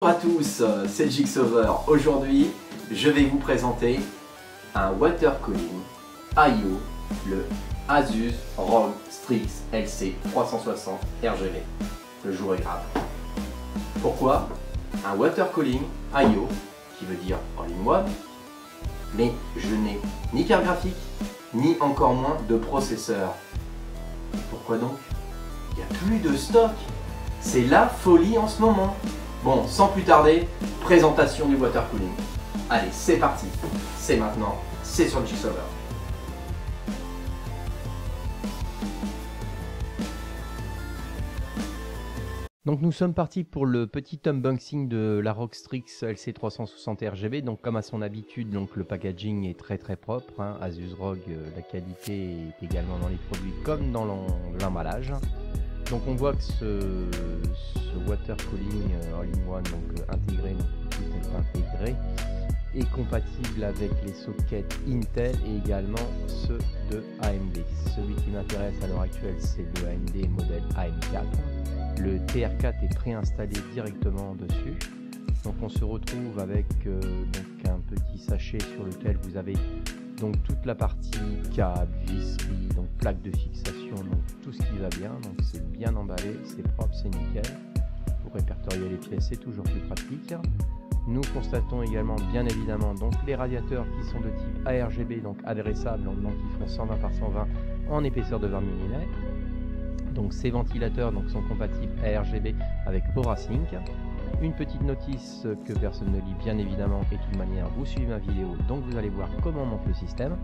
Bonjour à tous, c'est Jigsaver. Aujourd'hui, je vais vous présenter un water cooling IO, le Asus ROG Strix LC360 RGB. Le jour est grave. Pourquoi? Un water cooling IO, qui veut dire all-in-one, mais je n'ai ni carte graphique, ni encore moins de processeur. Pourquoi donc? Il n'y a plus de stock. C'est la folie en ce moment. Bon, sans plus tarder, présentation du water cooling. Allez, c'est parti. C'est maintenant, c'est sur Jigsaver. Donc nous sommes partis pour le petit unboxing de la ROG Strix LC360 RGB. Donc comme à son habitude, donc le packaging est très propre, hein. Asus ROG, la qualité est également dans les produits comme dans l'emballage. Donc on voit que ce water cooling all-in-one, donc intégré, donc tout est intégré, est compatible avec les sockets Intel et également ceux de AMD. Celui qui m'intéresse à l'heure actuelle, c'est le AMD modèle AM4. Le TR4 est préinstallé directement dessus. Donc on se retrouve avec donc un petit sachet sur lequel vous avez donc toute la partie câble, visserie, donc plaque de fixation, donc tout ce qui va bien. Donc c'est bien emballé, c'est propre, c'est nickel. Pour répertorier les pièces, c'est toujours plus pratique. Nous constatons également bien évidemment donc les radiateurs qui sont de type ARGB, donc adressables, donc qui font 120 par 120 en épaisseur de 20 mm. Donc ces ventilateurs donc sont compatibles ARGB avec BoraSync. Une petite notice que personne ne lit bien évidemment, et de toute manière vous suivez ma vidéo, donc vous allez voir comment on monte le système.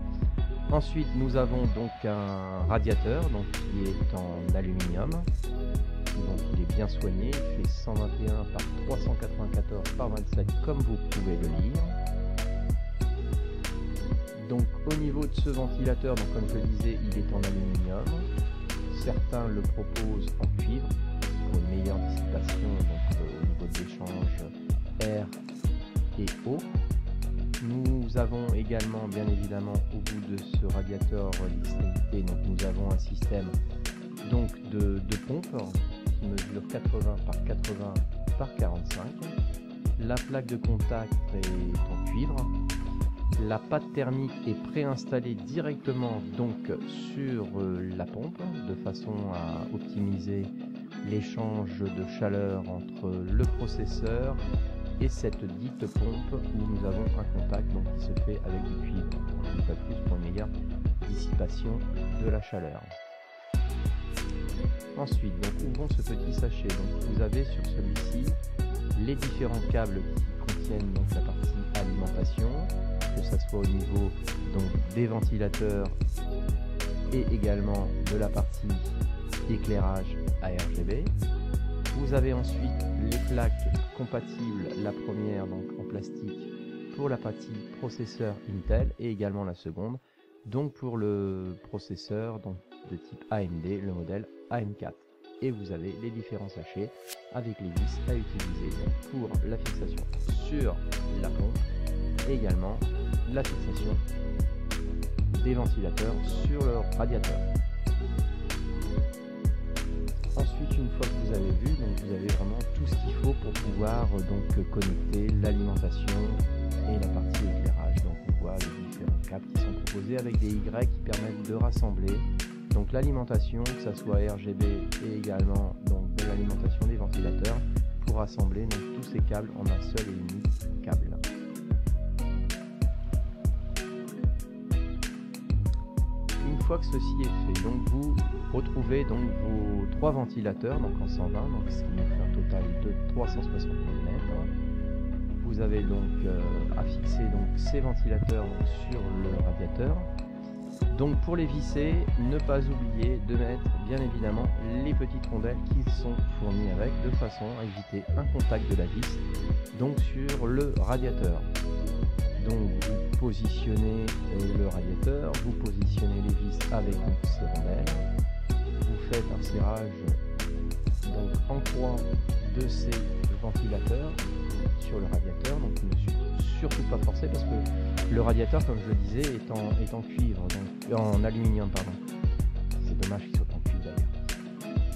Ensuite nous avons donc un radiateur donc qui est en aluminium, donc il est bien soigné, il fait 121 par 394 par 27 comme vous pouvez le lire. Donc au niveau de ce ventilateur, donc comme je le disais, il est en aluminium. Certains le proposent en cuivre pour une meilleure dissipation donc, au niveau de l'échange air et eau. Nous avons également bien évidemment au bout de ce radiateur l'extrémité, donc nous avons un système donc de pompe qui mesure 80 par 80 par 45. La plaque de contact est en cuivre. La pâte thermique est préinstallée directement donc sur la pompe de façon à optimiser l'échange de chaleur entre le processeur et cette dite pompe où nous avons un contact donc, qui se fait avec du cuivre. Une fois de plus pour une meilleure dissipation de la chaleur. Ensuite, donc, ouvrons ce petit sachet. Donc, vous avez sur celui-ci les différents câbles qui contiennent donc, la partie alimentation, que ce soit au niveau donc, des ventilateurs et également de la partie éclairage ARGB. Vous avez ensuite les plaques compatibles, la première donc en plastique pour la partie processeur Intel et également la seconde donc pour le processeur donc, de type AMD, le modèle AM4. Et vous avez les différents sachets avec les vis à utiliser pour la fixation sur la pompe et également la fixation des ventilateurs sur leur radiateur. Ensuite, une fois que vous avez vu, donc vous avez vraiment tout ce qu'il faut pour pouvoir donc connecter l'alimentation et la partie éclairage. Donc on voit les différents câbles qui sont proposés avec des Y qui permettent de rassembler donc l'alimentation, que ce soit RGB et également donc de l'alimentation des ventilateurs, pour assembler donc tous ces câbles en un seul et unique câble. Une fois que ceci est fait, donc vous retrouvez donc vos trois ventilateurs donc en 120, donc ce qui nous fait un total de 360 mm. Vous avez donc à fixer donc ces ventilateurs donc, sur le radiateur. Donc pour les visser, ne pas oublier de mettre bien évidemment les petites rondelles qui sont fournies avec, de façon à éviter un contact de la vis donc sur le radiateur. Donc vous positionnez le radiateur, vous positionnez les vis avec donc, ces rondelles, vous faites un serrage donc en croix de ces ventilateurs sur le radiateur, donc ne surtout pas forcer parce que le radiateur, comme je le disais, est en cuivre, donc en aluminium pardon. C'est dommage qu'il soit en cuivre d'ailleurs.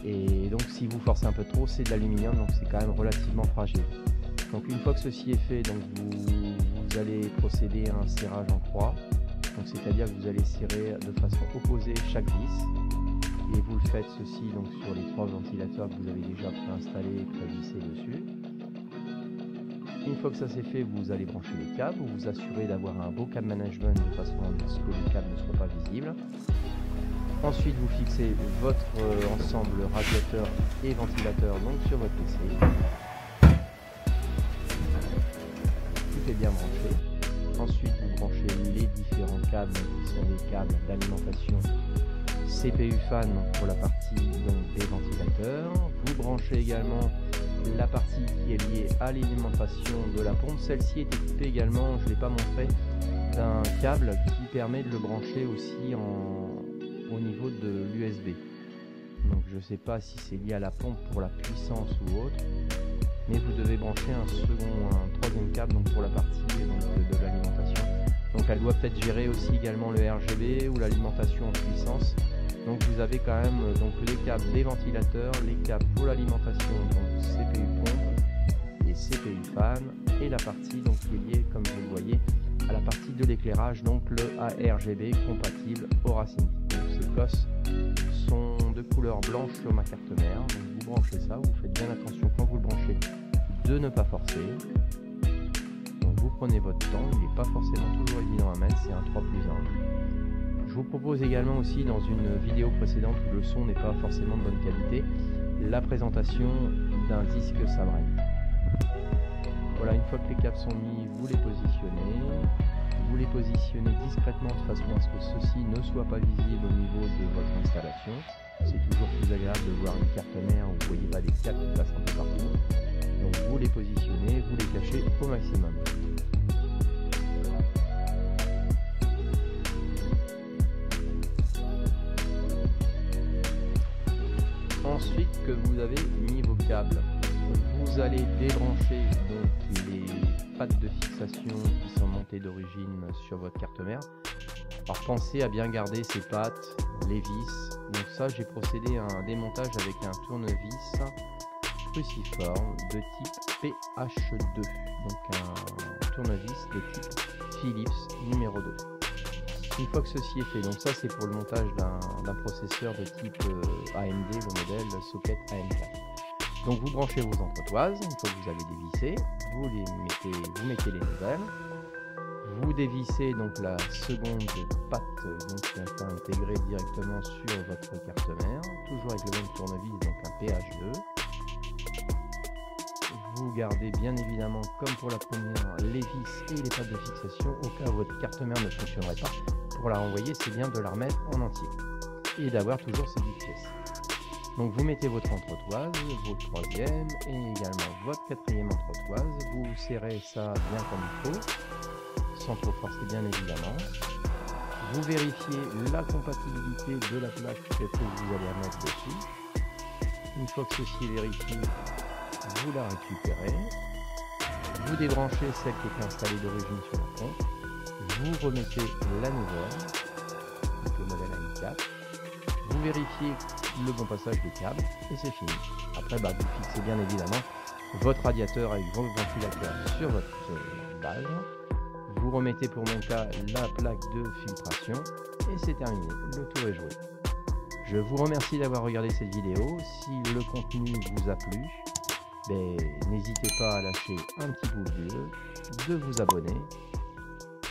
Et donc si vous forcez un peu trop, c'est de l'aluminium, donc c'est quand même relativement fragile. Donc une fois que ceci est fait, donc vous allez procéder à un serrage en croix. Donc c'est-à-dire que vous allez serrer de façon opposée chaque vis. Et vous le faites ceci donc sur les 3 ventilateurs que vous avez déjà préinstallés et prévissés dessus. Une fois que ça c'est fait, vous allez brancher les câbles, vous vous assurez d'avoir un beau câble management de façon à ce que le câble ne soit pas visible. Ensuite, vous fixez votre ensemble radiateur et ventilateur donc sur votre PC. Tout est bien branché. Ensuite, vous branchez les différents câbles qui sont des câbles d'alimentation CPU fan pour la partie donc, des ventilateurs. Vous branchez également la partie qui est liée à l'alimentation de la pompe. Celle-ci est équipée également, je ne l'ai pas montré, d'un câble qui permet de le brancher aussi au niveau de l'USB. Donc je ne sais pas si c'est lié à la pompe pour la puissance ou autre, mais vous devez brancher un troisième câble donc pour la partie donc, de l'alimentation. Donc elle doit peut-être gérer aussi également le RGB ou l'alimentation en puissance. Donc vous avez quand même donc les câbles des ventilateurs, les câbles pour l'alimentation, donc CPU pompe et CPU fan, et la partie donc qui est liée, comme vous le voyez, à la partie de l'éclairage, donc le ARGB compatible au Racing. Donc ces cosses sont de couleur blanche sur ma carte mère. Donc vous branchez ça, vous faites bien attention quand vous le branchez de ne pas forcer. Donc vous prenez votre temps, il n'est pas forcément toujours évident à mettre, c'est un 3+1. Je vous propose également aussi dans une vidéo précédente où le son n'est pas forcément de bonne qualité, la présentation d'un disque Sabrent. Voilà, une fois que les câbles sont mis, vous les positionnez discrètement de façon à ce que ceci ne soit pas visible au niveau de votre installation. C'est toujours plus agréable de voir une carte mère où vous ne voyez pas des câbles qui passent un peu partout. Donc vous les positionnez, vous les cachez au maximum. Ensuite que vous avez mis vos câbles, vous allez débrancher donc les pattes de fixation qui sont montées d'origine sur votre carte mère. Alors pensez à bien garder ces pattes, les vis. Donc ça, j'ai procédé à un démontage avec un tournevis cruciforme de type PH2, donc un tournevis de type Philips numéro 2. Une fois que ceci est fait, donc ça c'est pour le montage d'un processeur de type AMD, le modèle socket AM4. Donc vous branchez vos entretoises, une fois que vous avez dévissé, vous mettez les nouvelles, vous dévissez donc la seconde patte donc, qui est intégrée directement sur votre carte mère, toujours avec le même tournevis, donc un PH2. Vous gardez bien évidemment, comme pour la première, les vis et les pattes de fixation au cas où votre carte mère ne fonctionnerait pas. Pour la renvoyer, c'est bien de la remettre en entier et d'avoir toujours ces 10 pièces. Donc vous mettez votre entretoise, votre troisième et également votre quatrième entretoise. Vous serrez ça bien comme il faut, sans trop forcer bien évidemment. Vous vérifiez la compatibilité de la plaque que vous allez mettre dessus. Une fois que ceci est vérifié, vous la récupérez. Vous débranchez celle qui était installée d'origine sur la pompe. Vous remettez la nouvelle, donc le modèle AM4. Vous vérifiez le bon passage des câbles et c'est fini. Après, vous fixez bien évidemment votre radiateur avec vos ventilateurs sur votre base. Vous remettez pour mon cas la plaque de filtration et c'est terminé. Le tour est joué. Je vous remercie d'avoir regardé cette vidéo. Si le contenu vous a plu, n'hésitez pas à lâcher un petit pouce bleu, de vous abonner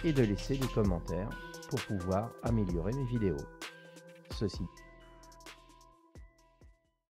et de laisser des commentaires pour pouvoir améliorer mes vidéos. Ceci